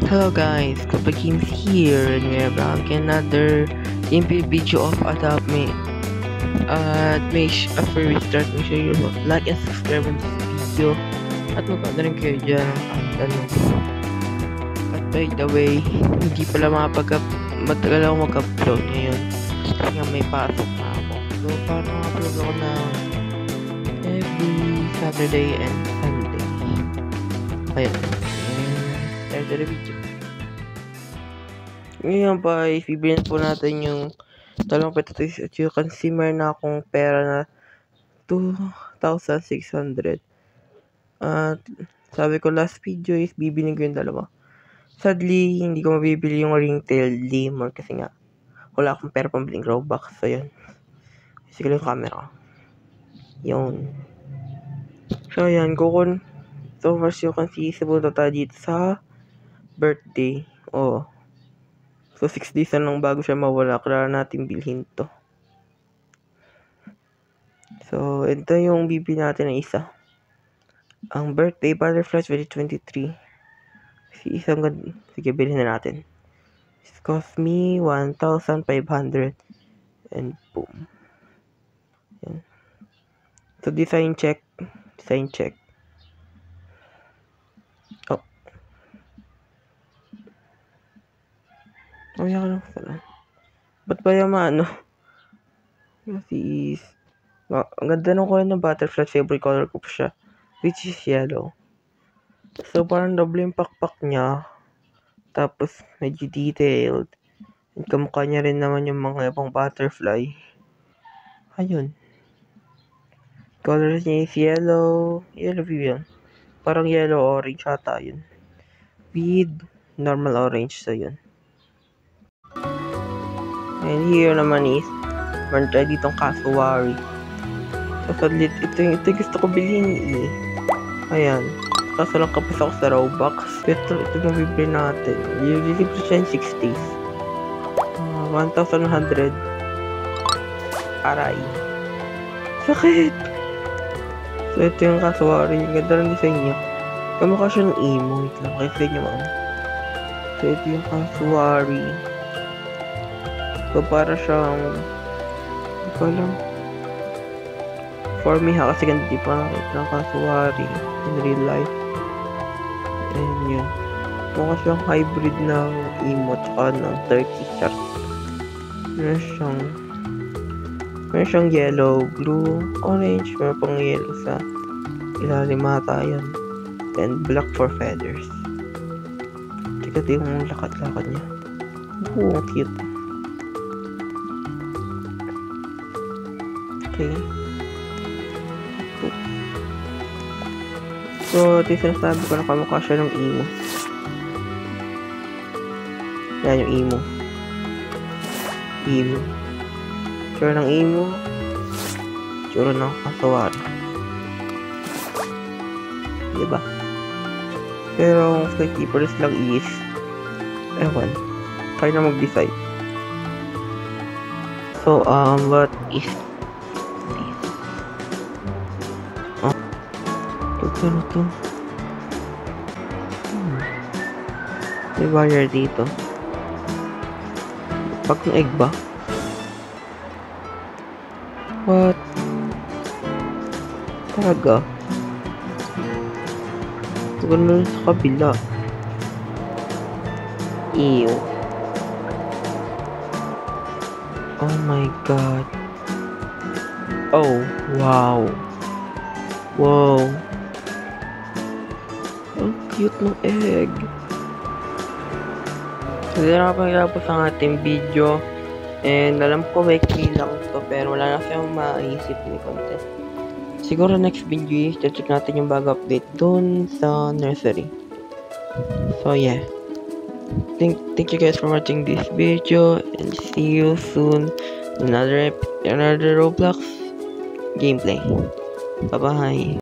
Hello guys, Kapag Games here and we are back another gameplay video of Adopt Me. After we start, make sure you like and subscribe on this video at mag-comment rin kayo dyan at by the way, hindi pala matagal ako mag-upload ngayon kasi nga may pasok na ako. So parang upload ako na every Saturday and Sunday. Ayun. Start the video. Ngayon guys, bibilin po natin yung talong patatis at you can see meron na akong pera na 2,600. At sabi ko last video is bibilin ko yung dalawa. Sadly, hindi ko mabibili yung ringtail lemon kasi nga wala akong pera pambiling Robux. So yun. Sige yung camera. Yun. So yan, so first you can see sabunta tayo dito sa birthday. Oh. So 6 days na lang bago siya mawala. Kailangan natin bilhin to. So ito yung bibili natin na isa. Ang birthday butterflies 2023. Sige, bilhin na natin. It cost me 1,500. And boom. Yan. So design check. Oh. Mamaya ka lang pala. Ba't ba yung Kasi ang ganda ng color ng butterfly. Favorite color ko pa siya. Which is yellow. So parang double yung pakpak niya. Tapos medyo detailed. And kamukha niya rin naman yung mga ibang butterfly. Ayun. Color niya is yellow. Yellow yun. Parang yellow orange ata yun. With normal orange. So yun. And here naman is meron tayo ditong cassowary. So sadly, ito gusto ko bilhin eh. Ayan. Kaso lang kapos ako sa Robux. Ito yung bibili natin. Usually po siya in 6 days. 1,100. Aray. Sakit! So ito yung cassowary. Yung ganda ng design niya. Kamukha siya ng emo. Wait lang. Kasi niyo ma'am. So ito yung cassowary. So para siyang hindi ko alam. For me ha, kasi ganito di pa nakita ng cassowary in real life. And yun. Mukha siyang hybrid ng emo tsaka ng turkey shark. Meron siyang yellow, blue, orange, meron pang yellow sa ilalim ata yun. And black for feathers. Tsaka yung lakad-lakad niya. Oo, cute. Okay. So, ito yung sinasabi ko na kamukha siya ng emo. Yan yung emo. Tsura ng emo. Tsura ng cassowary. Diba? Pero, ang keepers lang is ewan. Kaya na mag-decide. So, what is ano to? May wire dito. Pag ng egg ba? What? Talaga? Ganun sa kabila. Ew. Oh my god. Oh, wow. Wow. Ang cute ng egg. So, dito na pagkapos ang ating video. And alam ko may lang to pero wala na siyang maisip ni content. Siguro next video is check natin yung bago update dun sa nursery. So yeah. Thank you guys for watching this video and see you soon in another Roblox gameplay. Bye bye.